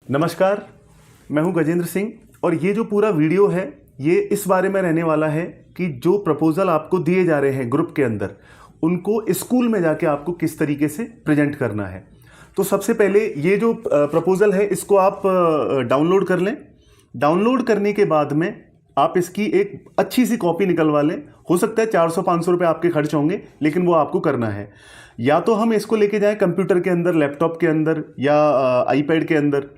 नमस्कार, मैं हूं गजेंद्र सिंह और ये जो पूरा वीडियो है ये इस बारे में रहने वाला है कि जो प्रपोज़ल आपको दिए जा रहे हैं ग्रुप के अंदर उनको स्कूल में जाके आपको किस तरीके से प्रेजेंट करना है। तो सबसे पहले ये जो प्रपोज़ल है इसको आप डाउनलोड कर लें। डाउनलोड करने के बाद में आप इसकी एक अच्छी सी कॉपी निकलवा लें। हो सकता है 400-500 रुपये आपके खर्च होंगे, लेकिन वो आपको करना है। या तो हम इसको लेके जाएं कंप्यूटर के अंदर, लैपटॉप के अंदर या आईपैड के अंदर,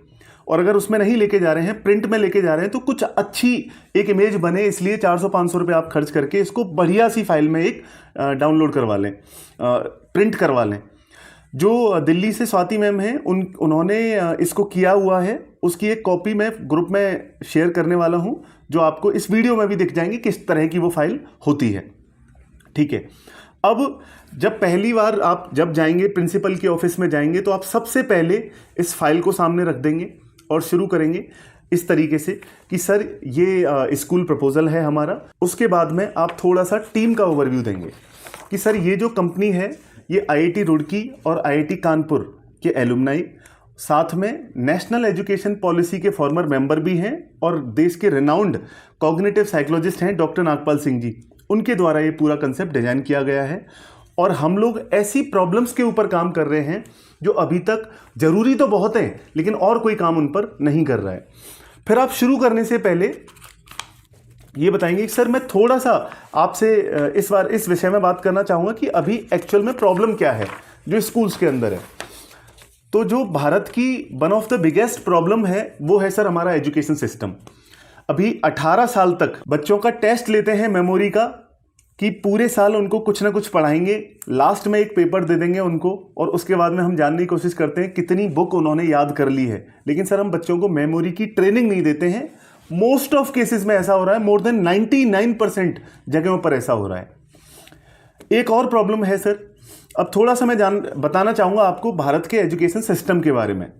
और अगर उसमें नहीं लेके जा रहे हैं, प्रिंट में लेके जा रहे हैं, तो कुछ अच्छी एक इमेज बने, इसलिए 400-500 रुपये आप खर्च करके इसको बढ़िया सी फाइल में एक डाउनलोड करवा लें, प्रिंट करवा लें। जो दिल्ली से स्वाति मैम हैं उन्होंने इसको किया हुआ है, उसकी एक कॉपी मैं ग्रुप में शेयर करने वाला हूँ, जो आपको इस वीडियो में भी दिख जाएंगे किस तरह की वो फाइल होती है। ठीक है, अब जब पहली बार आप जब जाएंगे प्रिंसिपल के ऑफिस में जाएंगे तो आप सबसे पहले इस फाइल को सामने रख देंगे और शुरू करेंगे इस तरीके से कि सर ये स्कूल प्रपोज़ल है हमारा। उसके बाद में आप थोड़ा सा टीम का ओवरव्यू देंगे कि सर ये जो कंपनी है ये आईआईटी रुड़की और आईआईटी कानपुर के एलुमनाई, साथ में नेशनल एजुकेशन पॉलिसी के फॉर्मर मेंबर भी हैं और देश के रिनाउंड कॉग्निटिव साइकोलॉजिस्ट हैं डॉक्टर नागपाल सिंह जी, उनके द्वारा ये पूरा कंसेप्ट डिजाइन किया गया है। और हम लोग ऐसी प्रॉब्लम्स के ऊपर काम कर रहे हैं जो अभी तक ज़रूरी तो बहुत है लेकिन और कोई काम उन पर नहीं कर रहा है। फिर आप शुरू करने से पहले ये बताएंगे कि सर मैं थोड़ा सा आपसे इस बार इस विषय में बात करना चाहूँगा कि अभी एक्चुअल में प्रॉब्लम क्या है जो स्कूल्स के अंदर है। तो जो भारत की one of the biggest problem है वो है सर हमारा एजुकेशन सिस्टम। अभी 18 साल तक बच्चों का टेस्ट लेते हैं मेमोरी का कि पूरे साल उनको कुछ ना कुछ पढ़ाएंगे, लास्ट में एक पेपर दे देंगे उनको, और उसके बाद में हम जानने की कोशिश करते हैं कितनी बुक उन्होंने याद कर ली है। लेकिन सर हम बच्चों को मेमोरी की ट्रेनिंग नहीं देते हैं। मोस्ट ऑफ केसेस में ऐसा हो रहा है, मोर देन 99% जगहों पर ऐसा हो रहा है। एक और प्रॉब्लम है सर, अब थोड़ा सा मैं बताना चाहूँगा आपको भारत के एजुकेशन सिस्टम के बारे में।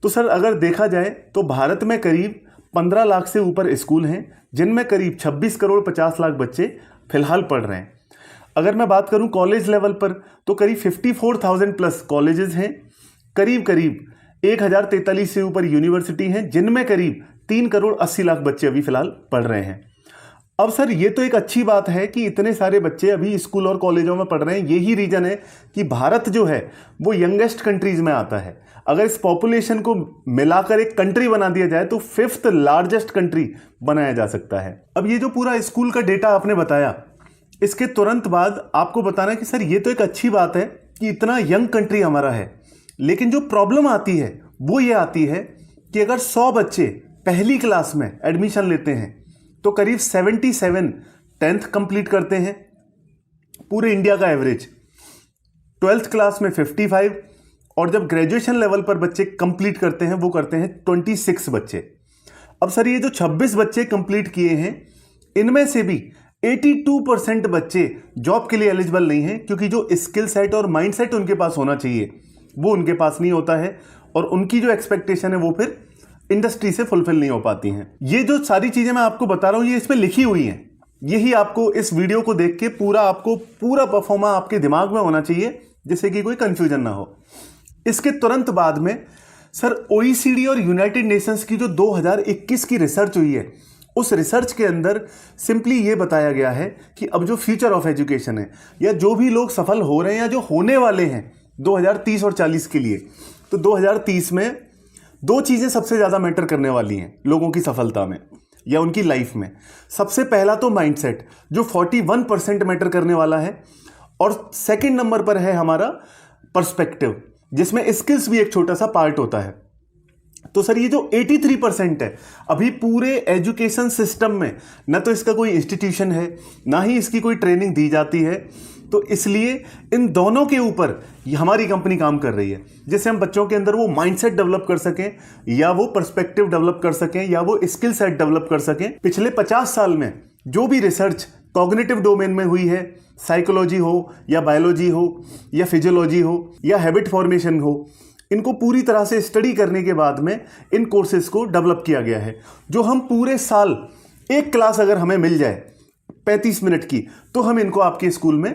तो सर अगर देखा जाए तो भारत में करीब 15 लाख से ऊपर स्कूल हैं जिनमें करीब 26 करोड़ 50 लाख बच्चे फिलहाल पढ़ रहे हैं। अगर मैं बात करूं कॉलेज लेवल पर तो करीब 54,000 प्लस कॉलेजेस हैं, करीब 1043 से ऊपर यूनिवर्सिटी हैं जिनमें करीब 3 करोड़ 80 लाख बच्चे अभी फिलहाल पढ़ रहे हैं। अब सर ये तो एक अच्छी बात है कि इतने सारे बच्चे अभी स्कूल और कॉलेजों में पढ़ रहे हैं। यही रीजन है कि भारत जो है वो यंगेस्ट कंट्रीज में आता है। अगर इस पॉपुलेशन को मिलाकर एक कंट्री बना दिया जाए तो 5th लार्जेस्ट कंट्री बनाया जा सकता है। अब ये जो पूरा स्कूल का डेटा आपने बताया, इसके तुरंत बाद आपको बताना कि सर ये तो एक अच्छी बात है कि इतना यंग कंट्री हमारा है, लेकिन जो प्रॉब्लम आती है वो ये आती है कि अगर 100 बच्चे पहली क्लास में एडमिशन लेते हैं तो करीब 77 10th कंप्लीट करते हैं, पूरे इंडिया का एवरेज। 12th क्लास में 55, और जब ग्रेजुएशन लेवल पर बच्चे कंप्लीट करते हैं वो करते हैं 26 बच्चे। अब सर ये जो 26 बच्चे कंप्लीट किए हैं इनमें से भी 82% बच्चे जॉब के लिए एलिजिबल नहीं हैं, क्योंकि जो स्किल सेट और माइंड सेट उनके पास होना चाहिए वो उनके पास नहीं होता है, और उनकी जो एक्सपेक्टेशन है वो फिर इंडस्ट्री से फुलफिल नहीं हो पाती हैं। ये जो सारी चीज़ें मैं आपको बता रहा हूँ ये इसमें लिखी हुई हैं। यही आपको इस वीडियो को देख के पूरा परफॉर्मा आपके दिमाग में होना चाहिए, जिससे कि कोई कंफ्यूजन ना हो। इसके तुरंत बाद में सर OECD और यूनाइटेड नेशंस की जो 2021 की रिसर्च हुई है, उस रिसर्च के अंदर सिंपली ये बताया गया है कि अब जो फ्यूचर ऑफ एजुकेशन है, या जो भी लोग सफल हो रहे हैं या जो होने वाले हैं 2030 और 40 के लिए, तो 2030 में 2 चीज़ें सबसे ज़्यादा मैटर करने वाली हैं लोगों की सफलता में या उनकी लाइफ में। सबसे पहला तो माइंडसेट जो 41% मैटर करने वाला है, और सेकंड नंबर पर है हमारा पर्सपेक्टिव, जिसमें स्किल्स भी एक छोटा सा पार्ट होता है। तो सर ये जो 83% है अभी पूरे एजुकेशन सिस्टम में, ना तो इसका कोई इंस्टीट्यूशन है ना ही इसकी कोई ट्रेनिंग दी जाती है, तो इसलिए इन दोनों के ऊपर हमारी कंपनी काम कर रही है, जिससे हम बच्चों के अंदर वो माइंडसेट डेवलप कर सकें, या वो पर्सपेक्टिव डेवलप कर सकें, या वो स्किल सेट डेवलप कर सकें। पिछले 50 साल में जो भी रिसर्च कॉग्निटिव डोमेन में हुई है, साइकोलॉजी हो या बायोलॉजी हो या फिजियोलॉजी हो या हैबिट फॉर्मेशन हो, इनको पूरी तरह से स्टडी करने के बाद में इन कोर्सेज को डेवलप किया गया है, जो हम पूरे साल एक क्लास अगर हमें मिल जाए 35 मिनट की, तो हम इनको आपके स्कूल में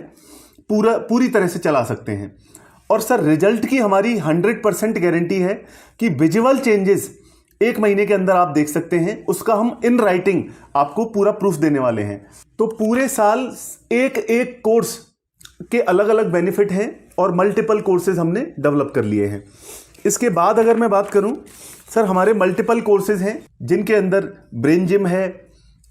पूरी तरह से चला सकते हैं। और सर रिजल्ट की हमारी 100% गारंटी है कि विजुअल चेंजेस 1 महीने के अंदर आप देख सकते हैं, उसका हम इन राइटिंग आपको पूरा प्रूफ देने वाले हैं। तो पूरे साल एक एक कोर्स के अलग अलग बेनिफिट हैं और मल्टीपल कोर्सेज हमने डेवलप कर लिए हैं। इसके बाद अगर मैं बात करूं सर, हमारे मल्टीपल कोर्सेज हैं जिनके अंदर ब्रेन जिम है,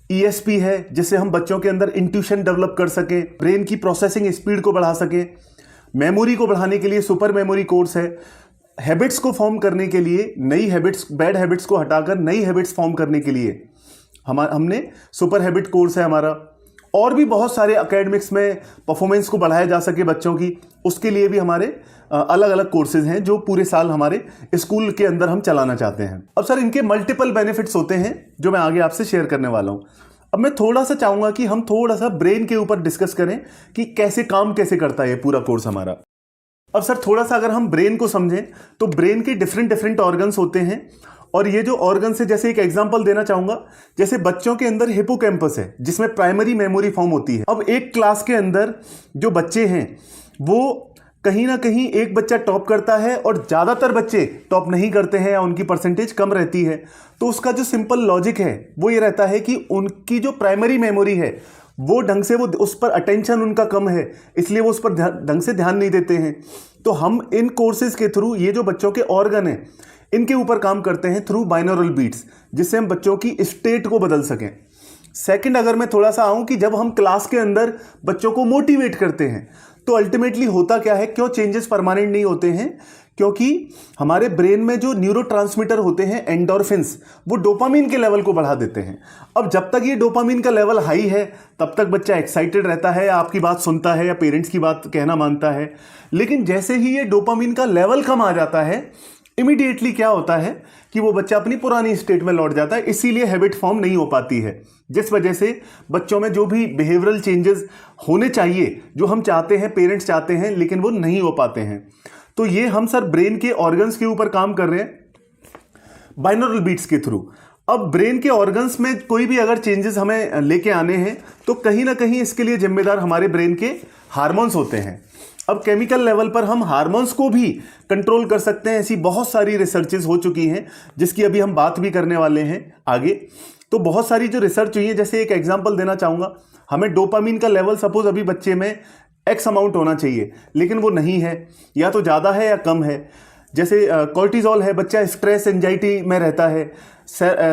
ESP है, जिससे हम बच्चों के अंदर इंट्यूशन डेवलप कर सकें, ब्रेन की प्रोसेसिंग स्पीड को बढ़ा सकें, मेमोरी को बढ़ाने के लिए सुपर मेमोरी कोर्स है, हैबिट्स को फॉर्म करने के लिए नई हैबिट्स, बैड हैबिट्स को हटाकर नई हैबिट्स फॉर्म करने के लिए हमने सुपर हैबिट कोर्स है हमारा, और भी बहुत सारे एकेडमिक्स में परफॉर्मेंस को बढ़ाया जा सके बच्चों की, उसके लिए भी हमारे अलग अलग कोर्सेज हैं जो पूरे साल हमारे स्कूल के अंदर हम चलाना चाहते हैं। अब सर इनके मल्टीपल बेनिफिट्स होते हैं जो मैं आगे आपसे शेयर करने वाला हूं। अब मैं थोड़ा सा चाहूंगा कि हम थोड़ा सा ब्रेन के ऊपर डिस्कस करें कि कैसे काम कैसे करता है ये पूरा कोर्स हमारा। अब सर थोड़ा सा अगर हम ब्रेन को समझें तो ब्रेन के डिफरेंट ऑर्गन्स होते हैं, और ये जो ऑर्गन्स है, जैसे एक एग्जांपल देना चाहूंगा, जैसे बच्चों के अंदर हिपोकैम्पस है जिसमें प्राइमरी मेमोरी फॉर्म होती है। अब एक क्लास के अंदर जो बच्चे हैं वो कहीं ना कहीं एक बच्चा टॉप करता है और ज़्यादातर बच्चे टॉप नहीं करते हैं या उनकी परसेंटेज कम रहती है। तो उसका जो सिंपल लॉजिक है वो ये रहता है कि उनकी जो प्राइमरी मेमोरी है वो ढंग से, वो उस पर अटेंशन उनका कम है, इसलिए वो उस पर ढंग से ध्यान नहीं देते हैं। तो हम इन कोर्सेज के थ्रू ये जो बच्चों के ऑर्गन हैं इनके ऊपर काम करते हैं थ्रू बाइनोरल बीट्स, जिससे हम बच्चों की स्टेट को बदल सकें। सेकंड, अगर मैं थोड़ा सा आऊं कि जब हम क्लास के अंदर बच्चों को मोटिवेट करते हैं तो अल्टीमेटली होता क्या है, क्यों चेंजेस परमानेंट नहीं होते हैं? क्योंकि हमारे ब्रेन में जो न्यूरोट्रांसमीटर होते हैं एंडोर्फिन्स, वो डोपामीन के लेवल को बढ़ा देते हैं। अब जब तक ये डोपामीन का लेवल हाई है तब तक बच्चा एक्साइटेड रहता है, आपकी बात सुनता है या पेरेंट्स की बात कहना मानता है। लेकिन जैसे ही ये डोपामीन का लेवल कम आ जाता है, इमीडिएटली क्या होता है कि वो बच्चा अपनी पुरानी स्टेट में लौट जाता है, इसीलिए हैबिट फॉर्म नहीं हो पाती है, जिस वजह से बच्चों में जो भी बिहेवियरल चेंजेस होने चाहिए, जो हम चाहते हैं, पेरेंट्स चाहते हैं, लेकिन वो नहीं हो पाते हैं। तो ये हम सर ब्रेन के ऑर्गन्स के ऊपर काम कर रहे हैं बाइनोरल बीट्स के थ्रू। अब ब्रेन के ऑर्गन्स में कोई भी अगर चेंजेस हमें लेके आने हैं तो कहीं ना कहीं इसके लिए जिम्मेदार हमारे ब्रेन के हार्मोन्स होते हैं। अब केमिकल लेवल पर हम हार्मोन्स को भी कंट्रोल कर सकते हैं, ऐसी बहुत सारी रिसर्चेस हो चुकी हैं जिसकी अभी हम बात भी करने वाले हैं आगे। तो बहुत सारी जो रिसर्च हुई है, जैसे एक एग्जांपल देना चाहूँगा, हमें डोपामीन का लेवल सपोज अभी बच्चे में एक्स अमाउंट होना चाहिए लेकिन वो नहीं है, या तो ज़्यादा है या कम है। जैसे कॉर्टिजोल है, बच्चा स्ट्रेस एंजाइटी में रहता है।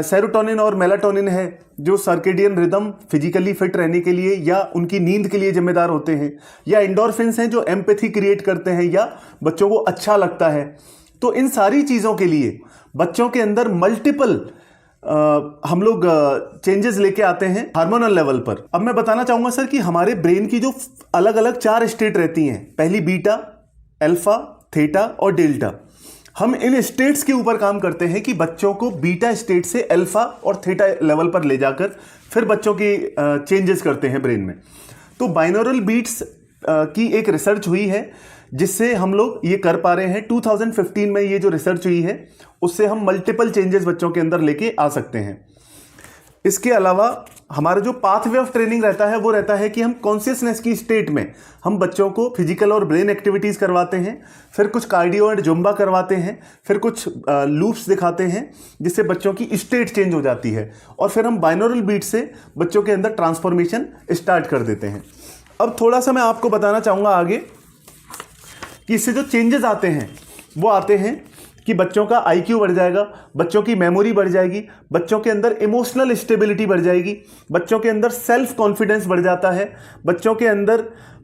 सेरोटोनिन और मेलाटोनिन है जो सर्केडियन रिदम फिजिकली फिट रहने के लिए या उनकी नींद के लिए जिम्मेदार होते हैं। या एंडोर्फिन्स हैं जो एम्पैथी क्रिएट करते हैं या बच्चों को अच्छा लगता है। तो इन सारी चीज़ों के लिए बच्चों के अंदर मल्टीपल हम लोग चेंजेस लेके आते हैं हार्मोनल लेवल पर। अब मैं बताना चाहूँगा सर कि हमारे ब्रेन की जो अलग अलग 4 स्टेट रहती हैं, पहली बीटा, अल्फा, थीटा और डेल्टा। हम इन स्टेट्स के ऊपर काम करते हैं कि बच्चों को बीटा स्टेट से अल्फा और थीटा लेवल पर ले जाकर फिर बच्चों की चेंजेस करते हैं ब्रेन में। तो बाइनोरल बीट्स की एक रिसर्च हुई है जिससे हम लोग ये कर पा रहे हैं। 2015 में ये जो रिसर्च हुई है उससे हम मल्टीपल चेंजेस बच्चों के अंदर लेके आ सकते हैं। इसके अलावा हमारा जो पाथवे ऑफ ट्रेनिंग रहता है वो रहता है कि हम कॉन्शियसनेस की स्टेट में हम बच्चों को फिजिकल और ब्रेन एक्टिविटीज़ करवाते हैं, फिर कुछ कार्डियो एंड जुम्बा करवाते हैं, फिर कुछ लूप्स दिखाते हैं जिससे बच्चों की स्टेट चेंज हो जाती है, और फिर हम बाइनोरल बीट से बच्चों के अंदर ट्रांसफॉर्मेशन स्टार्ट कर देते हैं। अब थोड़ा सा मैं आपको बताना चाहूँगा आगे कि इससे जो चेंजेस आते हैं वो आते हैं कि बच्चों का IQ बढ़ जाएगा, बच्चों की मेमोरी बढ़ जाएगी, बच्चों के अंदर इमोशनल स्टेबिलिटी बढ़ जाएगी, बच्चों के अंदर सेल्फ कॉन्फिडेंस बढ़ जाता है, बच्चों के अंदर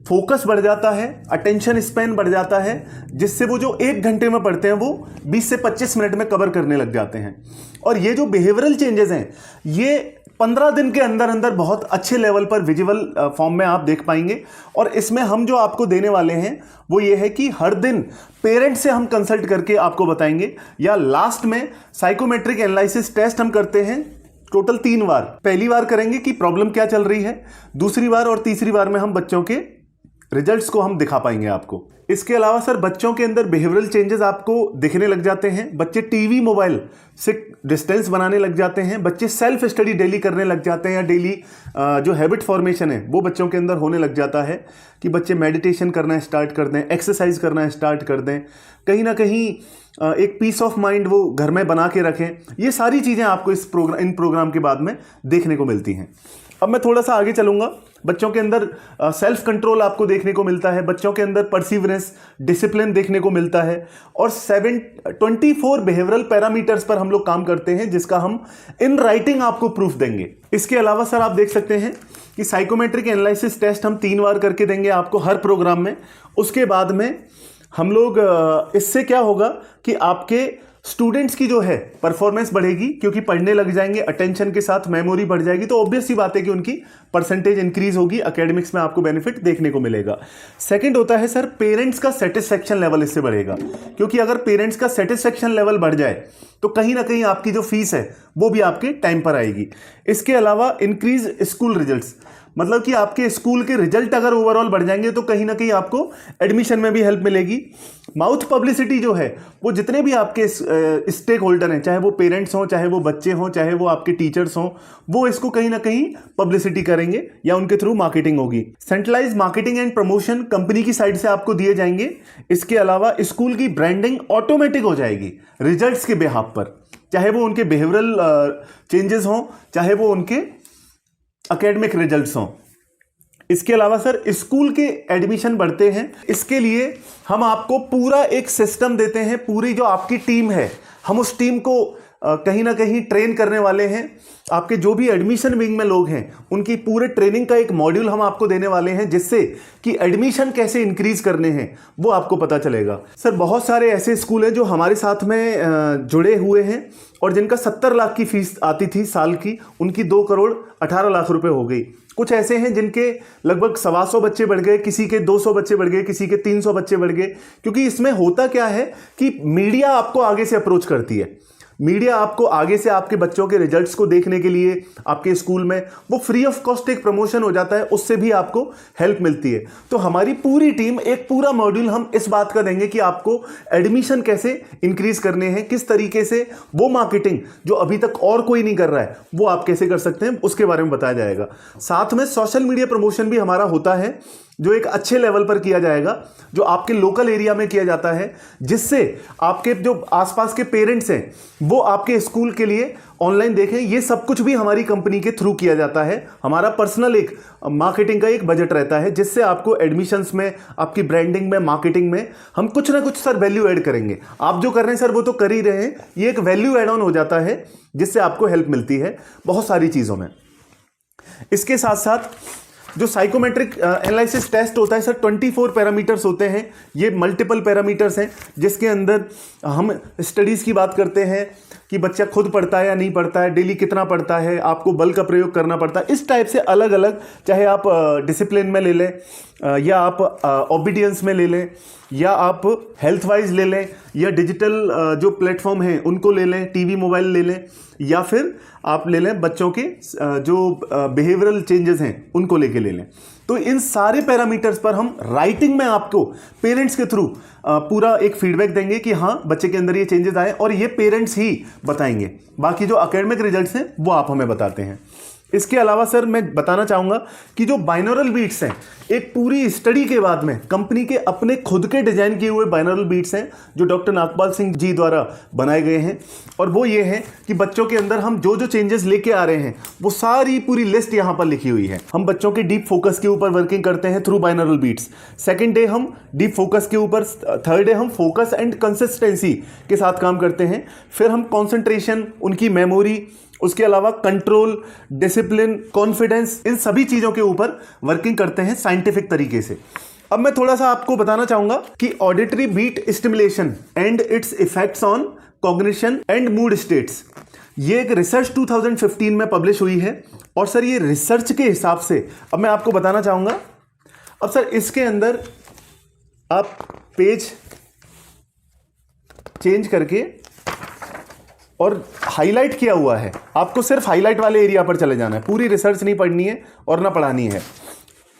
फोकस बढ़ जाता है, अटेंशन स्पैन बढ़ जाता है, जिससे वो जो 1 घंटे में पढ़ते हैं वो 20 से 25 मिनट में कवर करने लग जाते हैं। और ये जो बिहेवियरल चेंजेस हैं ये 15 दिन के अंदर अंदर बहुत अच्छे लेवल पर विजुअल फॉर्म में आप देख पाएंगे। और इसमें हम जो आपको देने वाले हैं वो ये है कि हर दिन पेरेंट्स से हम कंसल्ट करके आपको बताएंगे, या लास्ट में साइकोमेट्रिक एनालिसिस टेस्ट हम करते हैं टोटल 3 बार। पहली बार करेंगे कि प्रॉब्लम क्या चल रही है, दूसरी बार और तीसरी बार में हम बच्चों के रिजल्ट्स को हम दिखा पाएंगे आपको। इसके अलावा सर बच्चों के अंदर बिहेवियरल चेंजेस आपको दिखने लग जाते हैं। बच्चे टीवी मोबाइल से डिस्टेंस बनाने लग जाते हैं। बच्चे सेल्फ स्टडी डेली करने लग जाते हैं, या डेली जो हैबिट फॉर्मेशन है वो बच्चों के अंदर होने लग जाता है कि बच्चे मेडिटेशन करना स्टार्ट कर दें, एक्सरसाइज करना स्टार्ट कर दें, कहीं ना कहीं एक पीस ऑफ माइंड वो घर में बना के रखें। ये सारी चीज़ें आपको इन प्रोग्राम के बाद में देखने को मिलती हैं। अब मैं थोड़ा सा आगे चलूंगा। बच्चों के अंदर सेल्फ कंट्रोल आपको देखने को मिलता है, बच्चों के अंदर परसिवरेंस, डिसिप्लिन देखने को मिलता है, और 24 बिहेवियरल पैरामीटर्स पर हम लोग काम करते हैं, जिसका हम इन राइटिंग आपको प्रूफ देंगे। इसके अलावा सर आप देख सकते हैं कि साइकोमेट्रिक एनालिसिस टेस्ट हम 3 बार करके देंगे आपको हर प्रोग्राम में। उसके बाद में हम लोग इससे क्या होगा कि आपके स्टूडेंट्स की जो है परफॉर्मेंस बढ़ेगी, क्योंकि पढ़ने लग जाएंगे, अटेंशन के साथ मेमोरी बढ़ जाएगी, तो ऑब्वियस सी बात है कि उनकी परसेंटेज इंक्रीज होगी, एकेडमिक्स में आपको बेनिफिट देखने को मिलेगा। सेकंड होता है सर पेरेंट्स का सेटिस्फेक्शन लेवल इससे बढ़ेगा, क्योंकि अगर पेरेंट्स का सेटिस्फेक्शन लेवल बढ़ जाए तो कहीं ना कहीं आपकी जो फीस है वो भी आपके टाइम पर आएगी। इसके अलावा इंक्रीज स्कूल रिजल्ट्स, मतलब कि आपके स्कूल के रिजल्ट अगर ओवरऑल बढ़ जाएंगे तो कहीं ना कहीं आपको एडमिशन में भी हेल्प मिलेगी। माउथ पब्लिसिटी जो है वो जितने भी आपके स्टेक होल्डर हैं, चाहे वो पेरेंट्स हों, चाहे वो बच्चे हों, चाहे वो आपके टीचर्स हों, वो इसको कहीं ना कहीं पब्लिसिटी करेंगे या उनके थ्रू मार्केटिंग होगी। Centralize marketing and promotion company की साइड से आपको दिए जाएंगे। इसके अलावा स्कूल की ब्रांडिंग ऑटोमेटिक हो जाएगी रिजल्ट्स के बिहाफ पर, चाहे वो उनके बिहेवियरल चेंजेस हों, चाहे वो उनके एकेडमिक रिजल्ट्स हों। इसके अलावा सर स्कूल के एडमिशन बढ़ते हैं, इसके लिए हम आपको पूरा एक सिस्टम देते हैं। पूरी जो आपकी टीम है, हम उस टीम को कहीं ना कहीं ट्रेन करने वाले हैं। आपके जो भी एडमिशन विंग में लोग हैं उनकी पूरे ट्रेनिंग का एक मॉड्यूल हम आपको देने वाले हैं, जिससे कि एडमिशन कैसे इंक्रीज करने हैं वो आपको पता चलेगा। सर बहुत सारे ऐसे स्कूल हैं जो हमारे साथ में जुड़े हुए हैं और जिनका 70 लाख की फीस आती थी साल की, उनकी 2 करोड़ 18 लाख रुपए हो गई। कुछ ऐसे हैं जिनके लगभग 125 बच्चे बढ़ गए, किसी के 200 बच्चे बढ़ गए, किसी के 300 बच्चे बढ़ गए। क्योंकि इसमें होता क्या है कि मीडिया आपको आगे से अप्रोच करती है। मीडिया आपको आगे से आपके बच्चों के रिजल्ट्स को देखने के लिए आपके स्कूल में वो फ्री ऑफ कॉस्ट एक प्रमोशन हो जाता है, उससे भी आपको हेल्प मिलती है। तो हमारी पूरी टीम एक पूरा मॉड्यूल हम इस बात का देंगे कि आपको एडमिशन कैसे इंक्रीज करने हैं, किस तरीके से वो मार्केटिंग जो अभी तक और कोई नहीं कर रहा है वो आप कैसे कर सकते हैं, उसके बारे में बताया जाएगा। साथ में सोशल मीडिया प्रमोशन भी हमारा होता है, जो एक अच्छे लेवल पर किया जाएगा, जो आपके लोकल एरिया में किया जाता है, जिससे आपके जो आसपास के पेरेंट्स हैं वो आपके स्कूल के लिए ऑनलाइन देखें। ये सब कुछ भी हमारी कंपनी के थ्रू किया जाता है। हमारा पर्सनल एक मार्केटिंग का एक बजट रहता है, जिससे आपको एडमिशन्स में, आपकी ब्रांडिंग में, मार्केटिंग में हम कुछ ना कुछ सर वैल्यू ऐड करेंगे। आप जो कर रहे हैं सर वो तो कर ही रहे हैं, ये एक वैल्यू एड ऑन हो जाता है जिससे आपको हेल्प मिलती है बहुत सारी चीज़ों में। इसके साथ साथ जो साइकोमेट्रिक एनालिसिस टेस्ट होता है सर 24 पैरामीटर्स होते हैं। ये मल्टीपल पैरामीटर्स हैं जिसके अंदर हम स्टडीज़ की बात करते हैं कि बच्चा खुद पढ़ता है या नहीं पढ़ता है, डेली कितना पढ़ता है, आपको बल का प्रयोग करना पड़ता है। इस टाइप से अलग अलग, चाहे आप डिसिप्लिन में ले लें, या आप ओबीडियंस में ले लें, या आप हेल्थ वाइज ले लें, या डिजिटल जो प्लेटफॉर्म हैं उनको ले लें, टीवी मोबाइल ले लें, या फिर आप ले लें बच्चों के जो बिहेवियरल चेंजेस हैं उनको लेके ले लें। तो इन सारे पैरामीटर्स पर हम राइटिंग में आपको पेरेंट्स के थ्रू पूरा एक फीडबैक देंगे कि हाँ बच्चे के अंदर ये चेंजेस आए, और ये पेरेंट्स ही बताएंगे। बाकी जो एकेडमिक रिजल्ट्स हैं वो आप हमें बताते हैं। इसके अलावा सर मैं बताना चाहूँगा कि जो बाइनोरल बीट्स हैं, एक पूरी स्टडी के बाद में कंपनी के अपने खुद के डिजाइन किए हुए बाइनोरल बीट्स हैं जो डॉक्टर नागपाल सिंह जी द्वारा बनाए गए हैं। और वो ये हैं कि बच्चों के अंदर हम जो जो चेंजेस लेके आ रहे हैं वो सारी पूरी लिस्ट यहाँ पर लिखी हुई है। हम बच्चों के डीप फोकस के ऊपर वर्किंग करते हैं through binaural beats. Second day हम डीप फोकस के ऊपर, थर्ड डे हम फोकस एंड कंसिस्टेंसी के साथ काम करते हैं। फिर हम कॉन्सेंट्रेशन, उनकी मेमोरी, उसके अलावा कंट्रोल, डिसिप्लिन, कॉन्फिडेंस, इन सभी चीज़ों के ऊपर वर्किंग करते हैं साइंटिफिक तरीके से। अब मैं थोड़ा सा आपको बताना चाहूँगा कि auditory beat stimulation and its effects on cognition and mood states, ये एक रिसर्च 2015 में पब्लिश हुई है। और सर ये रिसर्च के हिसाब से अब मैं आपको बताना चाहूँगा। अब सर इसके अंदर आप पेज चेंज करके और हाईलाइट किया हुआ है, आपको सिर्फ हाईलाइट वाले एरिया पर चले जाना है, पूरी रिसर्च नहीं पढ़नी है और ना पढ़ानी है।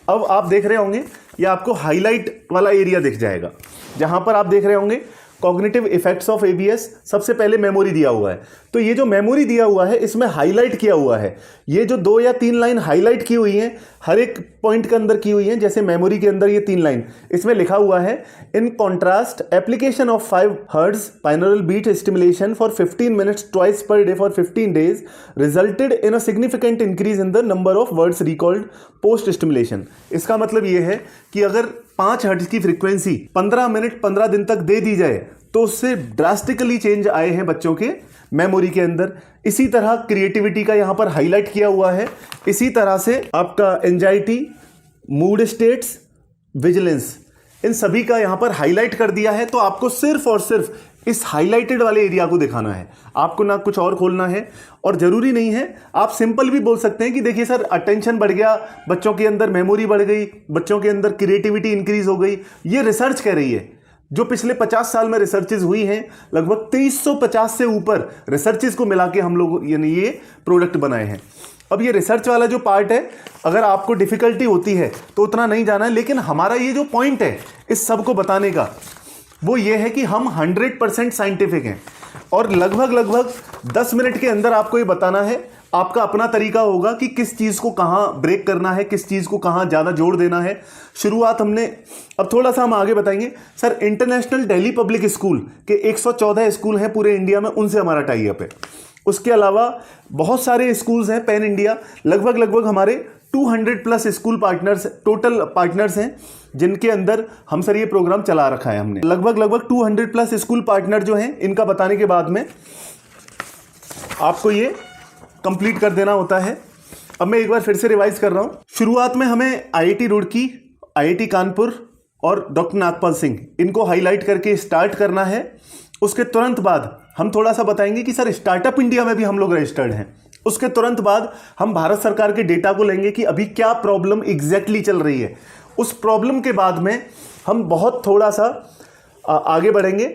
अब आप देख रहे होंगे ये आपको हाईलाइट वाला एरिया दिख जाएगा, जहां पर आप देख रहे होंगे कॉग्निटिव इफेक्ट्स ऑफ एबीएस। सबसे पहले मेमोरी दिया हुआ है, तो ये जो मेमोरी दिया हुआ है इसमें हाईलाइट किया हुआ है। ये जो 2 या 3 लाइन हाईलाइट की हुई हैं, हर एक पॉइंट के अंदर की हुई हैं, जैसे मेमोरी के अंदर ये 3 लाइन, इसमें लिखा हुआ है in contrast application of 5 hertz binaural beat stimulation for 15 minutes twice per day for 15 days resulted in a significant increase in the number of words recalled post stimulation. इसका मतलब ये है कि अगर 5 हर्ट्ज की फ्रीक्वेंसी 15 मिनट 15 दिन तक दे दी जाए तो उससे ड्रास्टिकली चेंज आए हैं बच्चों के मेमोरी के अंदर। इसी तरह क्रिएटिविटी का यहां पर हाईलाइट किया हुआ है। इसी तरह से आपका एंजाइटी, मूड स्टेट्स, विजिलेंस, इन सभी का यहां पर हाईलाइट कर दिया है। तो आपको सिर्फ और सिर्फ इस हाईलाइटेड वाले एरिया को दिखाना है, आपको ना कुछ और खोलना है। और जरूरी नहीं है, आप सिंपल भी बोल सकते हैं कि देखिए सर अटेंशन बढ़ गया, बच्चों के अंदर मेमोरी बढ़ गई, बच्चों के अंदर क्रिएटिविटी इंक्रीज हो गई। ये रिसर्च कह रही है, जो पिछले 50 साल में रिसर्चेज हुई हैं, लगभग 2350 से ऊपर रिसर्चेज को मिला के हम लोग यानी ये प्रोडक्ट बनाए हैं। अब ये रिसर्च वाला जो पार्ट है, अगर आपको डिफिकल्टी होती है तो उतना नहीं जाना है, लेकिन हमारा ये जो पॉइंट है इस सब को बताने का, वो ये है कि हम 100% साइंटिफिक हैं और लगभग 10 मिनट के अंदर आपको ये बताना है। आपका अपना तरीका होगा कि किस चीज़ को कहाँ ब्रेक करना है, किस चीज़ को कहाँ ज़्यादा जोड़ देना है। शुरुआत हमने, अब थोड़ा सा हम आगे बताएंगे। Sir international Delhi public school के 114 स्कूल हैं पूरे इंडिया में, उनसे हमारा टाई अप है। उसके अलावा बहुत सारे स्कूल्स हैं पैन इंडिया, लगभग हमारे 200+ स्कूल पार्टनर्स, टोटल पार्टनर्स हैं, जिनके अंदर हम सर ये प्रोग्राम चला रखा है हमने। लगभग 200+ स्कूल पार्टनर जो हैं, इनका बताने के बाद में आपको ये कंप्लीट कर देना होता है। अब मैं एक बार फिर से रिवाइज कर रहा हूं। शुरुआत में हमें आईआईटी रुड़की, आईआईटी कानपुर और डॉक्टर नागपाल सिंह, इनको हाईलाइट करके स्टार्ट करना है। उसके तुरंत बाद हम थोड़ा सा बताएंगे कि सर स्टार्टअप इंडिया में भी हम लोग रजिस्टर्ड हैं। उसके तुरंत बाद हम भारत सरकार के डेटा को लेंगे कि अभी क्या प्रॉब्लम एग्जैक्टली चल रही है। उस प्रॉब्लम के बाद में हम बहुत थोड़ा सा आगे बढ़ेंगे,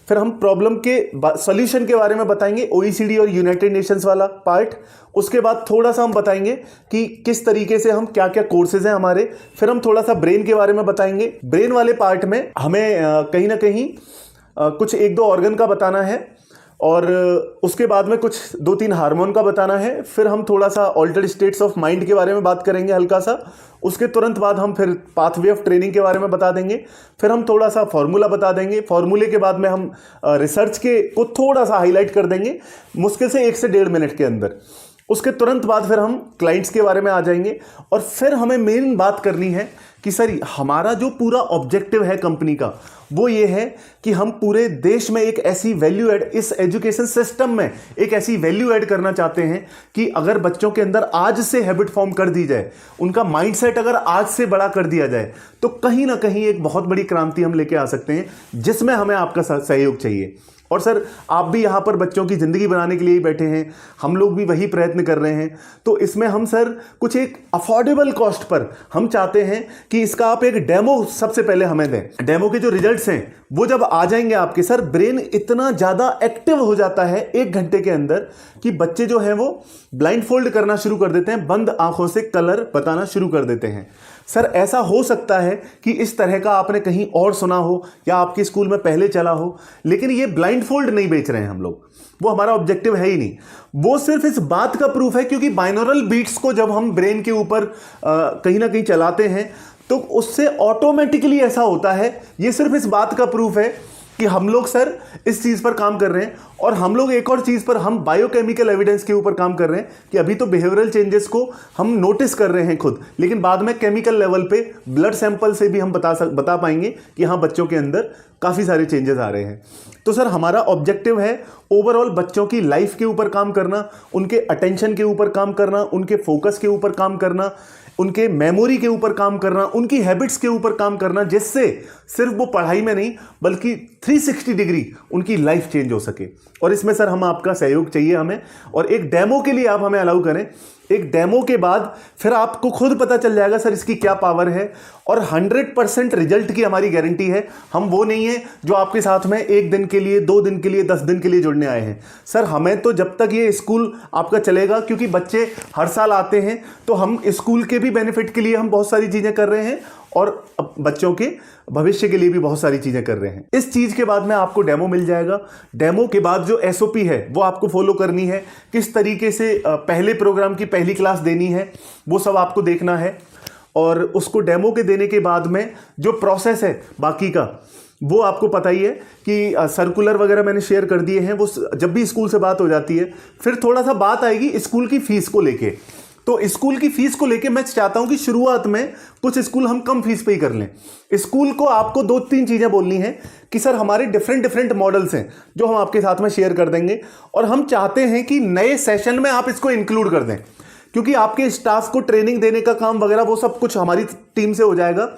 फिर हम प्रॉब्लम के सॉल्यूशन के बारे में बताएंगे, ओईसीडी और यूनाइटेड नेशंस वाला पार्ट। उसके बाद थोड़ा सा हम बताएंगे कि किस तरीके से हम क्या क्या कोर्सेज हैं हमारे। फिर हम थोड़ा सा ब्रेन के बारे में बताएंगे। ब्रेन वाले पार्ट में हमें कहीं ना कहीं कुछ 1-2 ऑर्गन का बताना है और उसके बाद में कुछ 2-3 हार्मोन का बताना है। फिर हम थोड़ा सा ऑल्टर्ड स्टेट्स ऑफ माइंड के बारे में बात करेंगे हल्का सा। उसके तुरंत बाद हम फिर पाथवे ऑफ ट्रेनिंग के बारे में बता देंगे। फिर हम थोड़ा सा फॉर्मूला बता देंगे। फॉर्मूले के बाद में हम रिसर्च के को थोड़ा सा हाईलाइट कर देंगे, मुश्किल से 1 से 1.5 मिनट के अंदर। उसके तुरंत बाद फिर हम क्लाइंट्स के बारे में आ जाएंगे और फिर हमें मेन बात करनी है कि सर हमारा जो पूरा ऑब्जेक्टिव है कंपनी का, वो ये है कि हम पूरे देश में एक ऐसी वैल्यू ऐड, इस एजुकेशन सिस्टम में एक ऐसी वैल्यू ऐड करना चाहते हैं कि अगर बच्चों के अंदर आज से हैबिट फॉर्म कर दी जाए, उनका माइंडसेट अगर आज से बड़ा कर दिया जाए, तो कहीं ना कहीं एक बहुत बड़ी क्रांति हम लेके आ सकते हैं, जिसमें हमें आपका सहयोग चाहिए। और सर आप भी यहाँ पर बच्चों की ज़िंदगी बनाने के लिए ही बैठे हैं, हम लोग भी वही प्रयत्न कर रहे हैं। तो इसमें हम सर कुछ एक अफोर्डेबल कॉस्ट पर हम चाहते हैं कि इसका आप एक डेमो सबसे पहले हमें दें। डेमो के जो रिजल्ट्स हैं वो जब आ जाएंगे आपके, सर ब्रेन इतना ज़्यादा एक्टिव हो जाता है 1 घंटे के अंदर कि बच्चे जो हैं वो ब्लाइंड फोल्ड करना शुरू कर देते हैं, बंद आंखों से कलर बताना शुरू कर देते हैं। सर ऐसा हो सकता है कि इस तरह का आपने कहीं और सुना हो या आपके स्कूल में पहले चला हो, लेकिन ये ब्लाइंड फोल्ड नहीं बेच रहे हैं हम लोग, वो हमारा ऑब्जेक्टिव है ही नहीं। वो सिर्फ इस बात का प्रूफ है क्योंकि बाइनौरल बीट्स को जब हम ब्रेन के ऊपर कहीं ना कहीं चलाते हैं तो उससे ऑटोमेटिकली ऐसा होता है। ये सिर्फ इस बात का प्रूफ है कि हम लोग सर इस चीज़ पर काम कर रहे हैं। और हम लोग एक और चीज़ पर, हम बायोकेमिकल एविडेंस के ऊपर काम कर रहे हैं कि अभी तो बिहेवियरल चेंजेस को हम नोटिस कर रहे हैं खुद, लेकिन बाद में केमिकल लेवल पे ब्लड सैंपल से भी हम बता पाएंगे कि हाँ बच्चों के अंदर काफ़ी सारे चेंजेस आ रहे हैं। तो सर हमारा ऑब्जेक्टिव है ओवरऑल बच्चों की लाइफ के ऊपर काम करना, उनके अटेंशन के ऊपर काम करना, उनके फोकस के ऊपर काम करना, उनके मेमोरी के ऊपर काम करना, उनकी हैबिट्स के ऊपर काम करना, जिससे सिर्फ वो पढ़ाई में नहीं बल्कि 360 डिग्री उनकी लाइफ चेंज हो सके। और इसमें सर हम आपका सहयोग चाहिए हमें, और एक डेमो के लिए आप हमें अलाउ करें। एक डेमो के बाद फिर आपको खुद पता चल जाएगा सर इसकी क्या पावर है। और 100% रिजल्ट की हमारी गारंटी है। हम वो नहीं है जो आपके साथ में 1 दिन के लिए, 2 दिन के लिए, 10 दिन के लिए जुड़ने आए हैं। सर हमें तो जब तक ये स्कूल आपका चलेगा, क्योंकि बच्चे हर साल आते हैं, तो हम स्कूल के भी बेनिफिट के लिए हम बहुत सारी चीज़ें कर रहे हैं और बच्चों के भविष्य के लिए भी बहुत सारी चीज़ें कर रहे हैं। इस चीज़ के बाद में आपको डेमो मिल जाएगा। डेमो के बाद जो SOP है वो आपको फॉलो करनी है, किस तरीके से पहले प्रोग्राम की पहली क्लास देनी है वो सब आपको देखना है। और उसको डेमो के देने के बाद में जो प्रोसेस है बाकी का वो आपको पता ही है कि सर्कुलर वगैरह मैंने शेयर कर दिए हैं। वो जब भी स्कूल से बात हो जाती है, फिर थोड़ा सा बात आएगी स्कूल की फीस को लेके। तो स्कूल की फीस को लेके मैं चाहता हूं कि शुरुआत में कुछ स्कूल हम कम फीस पे ही कर लें। स्कूल को आपको 2-3 चीज़ें बोलनी है कि सर हमारे डिफरेंट मॉडल्स हैं जो हम आपके साथ में शेयर कर देंगे, और हम चाहते हैं कि नए सेशन में आप इसको इंक्लूड कर दें, क्योंकि आपके स्टाफ को ट्रेनिंग देने का काम वगैरह वो सब कुछ हमारी टीम से हो जाएगा।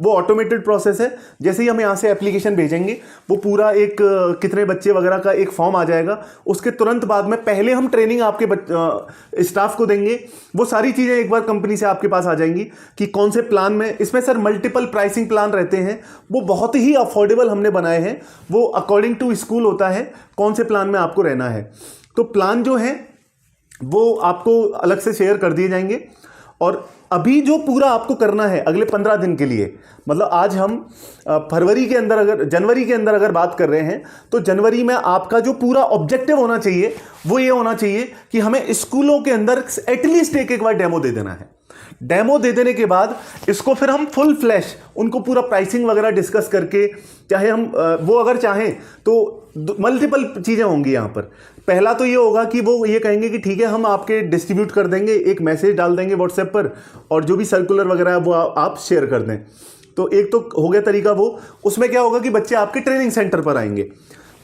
वो ऑटोमेटेड प्रोसेस है। जैसे ही हम यहाँ से एप्लीकेशन भेजेंगे, वो पूरा एक कितने बच्चे वगैरह का एक फॉर्म आ जाएगा। उसके तुरंत बाद में पहले हम ट्रेनिंग आपके स्टाफ को देंगे। वो सारी चीज़ें एक बार कंपनी से आपके पास आ जाएंगी कि कौन से प्लान में, इसमें सर मल्टीपल प्राइसिंग प्लान रहते हैं, वो बहुत ही अफोर्डेबल हमने बनाए हैं। वो अकॉर्डिंग टू स्कूल होता है कौन से प्लान में आपको रहना है। तो प्लान जो है वो आपको अलग से शेयर कर दिए जाएंगे। और अभी जो पूरा आपको करना है अगले 15 दिन के लिए, मतलब आज हम जनवरी के अंदर अगर बात कर रहे हैं, तो जनवरी में आपका जो पूरा ऑब्जेक्टिव होना चाहिए वो ये होना चाहिए कि हमें स्कूलों के अंदर एटलीस्ट एक बार डेमो दे देना है। डेमो दे देने के बाद इसको फिर हम फुल फ्लैश उनको पूरा प्राइसिंग वगैरह डिस्कस करके, चाहे हम वो अगर चाहें तो मल्टीपल चीज़ें होंगी यहाँ पर। पहला तो ये होगा कि वो ये कहेंगे कि ठीक है हम आपके डिस्ट्रीब्यूट कर देंगे, एक मैसेज डाल देंगे व्हाट्सएप पर, और जो भी सर्कुलर वगैरह है वो आप शेयर कर दें। तो एक तो हो गया तरीका वो। उसमें क्या होगा कि बच्चे आपके ट्रेनिंग सेंटर पर आएंगे।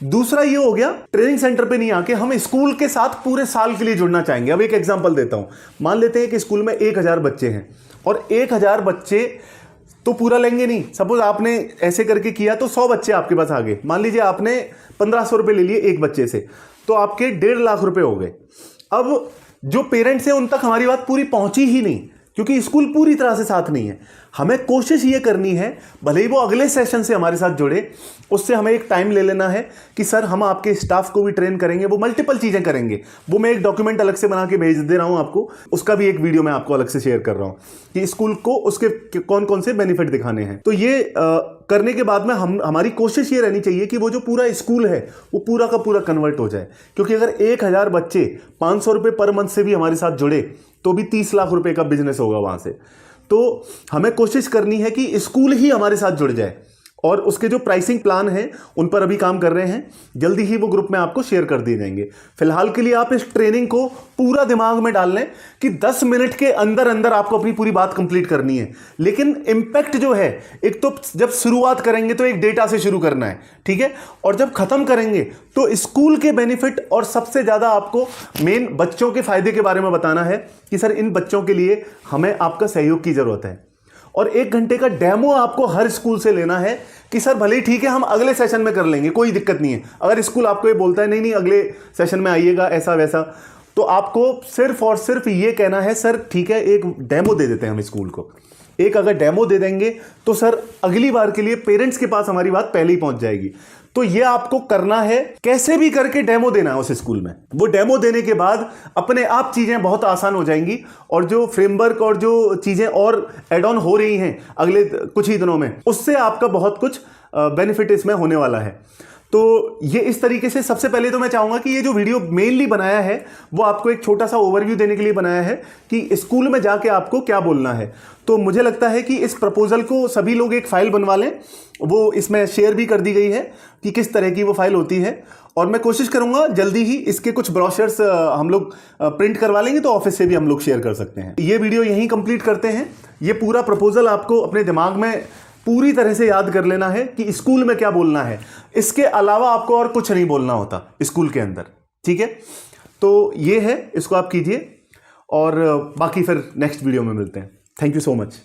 दूसरा ये हो गया, ट्रेनिंग सेंटर पे नहीं आके हम स्कूल के साथ पूरे साल के लिए जुड़ना चाहेंगे। अब एक एग्जांपल देता हूं। मान लेते हैं कि स्कूल में 1000 बच्चे हैं, और 1000 बच्चे तो पूरा लेंगे नहीं। सपोज आपने ऐसे करके किया तो 100 बच्चे आपके पास आ गए। मान लीजिए आपने 1500 रुपये ले लिए एक बच्चे से, तो आपके 1.5 लाख रुपए हो गए। अब जो पेरेंट्स हैं उन तक हमारी बात पूरी पहुंची ही नहीं, क्योंकि स्कूल पूरी तरह से साथ नहीं है। हमें कोशिश ये करनी है, भले ही वो अगले सेशन से हमारे साथ जुड़े, उससे हमें एक टाइम ले लेना है कि सर हम आपके स्टाफ को भी ट्रेन करेंगे, वो मल्टीपल चीज़ें करेंगे। वो मैं एक डॉक्यूमेंट अलग से बना के भेज दे रहा हूँ आपको, उसका भी एक वीडियो मैं आपको अलग से शेयर कर रहा हूँ कि स्कूल को उसके कौन कौन से बेनिफिट दिखाने हैं। तो ये करने के बाद में हमारी कोशिश ये रहनी चाहिए कि वो जो पूरा स्कूल है वो पूरा का पूरा कन्वर्ट हो जाए। क्योंकि अगर 1000 बच्चे 500 रुपये पर मंथ से भी हमारे साथ जुड़े तो भी 30 लाख रुपए का बिजनेस होगा वहाँ से। तो हमें कोशिश करनी है कि स्कूल ही हमारे साथ जुड़ जाए, और उसके जो प्राइसिंग प्लान हैं उन पर अभी काम कर रहे हैं। जल्दी ही वो ग्रुप में आपको शेयर कर दिए जाएंगे। फिलहाल के लिए आप इस ट्रेनिंग को पूरा दिमाग में डाल लें कि 10 मिनट के अंदर अंदर आपको अपनी पूरी बात कंप्लीट करनी है। लेकिन इम्पैक्ट जो है, एक तो जब शुरुआत करेंगे तो एक डेटा से शुरू करना है, ठीक है, और जब खत्म करेंगे तो स्कूल के बेनिफिट और सबसे ज़्यादा आपको मेन बच्चों के फायदे के बारे में बताना है कि सर इन बच्चों के लिए हमें आपका सहयोग की ज़रूरत है। और 1 घंटे का डेमो आपको हर स्कूल से लेना है कि सर भले ही ठीक है हम अगले सेशन में कर लेंगे, कोई दिक्कत नहीं है। अगर स्कूल आपको ये बोलता है नहीं नहीं अगले सेशन में आइएगा ऐसा वैसा, तो आपको सिर्फ और सिर्फ ये कहना है सर ठीक है एक डेमो दे देते हैं हम स्कूल को। एक अगर डेमो दे देंगे तो सर अगली बार के लिए पेरेंट्स के पास हमारी बात पहले ही पहुंच जाएगी। तो ये आपको करना है, कैसे भी करके डेमो देना है उस स्कूल में। वो डेमो देने के बाद अपने आप चीजें बहुत आसान हो जाएंगी, और जो फ्रेमवर्क और जो चीजें और एड ऑन हो रही हैं अगले कुछ ही दिनों में, उससे आपका बहुत कुछ बेनिफिट इसमें होने वाला है। तो ये इस तरीके से, सबसे पहले तो मैं चाहूँगा कि ये जो वीडियो मेनली बनाया है वो आपको एक छोटा सा ओवरव्यू देने के लिए बनाया है कि स्कूल में जाके आपको क्या बोलना है। तो मुझे लगता है कि इस प्रपोजल को सभी लोग एक फ़ाइल बनवा लें, वो इसमें शेयर भी कर दी गई है कि किस तरह की वो फाइल होती है। और मैं कोशिश करूँगा जल्दी ही इसके कुछ ब्रोशर्स हम लोग प्रिंट करवा लेंगे, तो ऑफिस से भी हम लोग शेयर कर सकते हैं। ये वीडियो यहीं कंप्लीट करते हैं। ये पूरा प्रपोजल आपको अपने दिमाग में पूरी तरह से याद कर लेना है कि स्कूल में क्या बोलना है। इसके अलावा आपको और कुछ नहीं बोलना होता स्कूल के अंदर, ठीक है। तो ये है, इसको आप कीजिए, और बाकी फिर नेक्स्ट वीडियो में मिलते हैं। Thank you so much.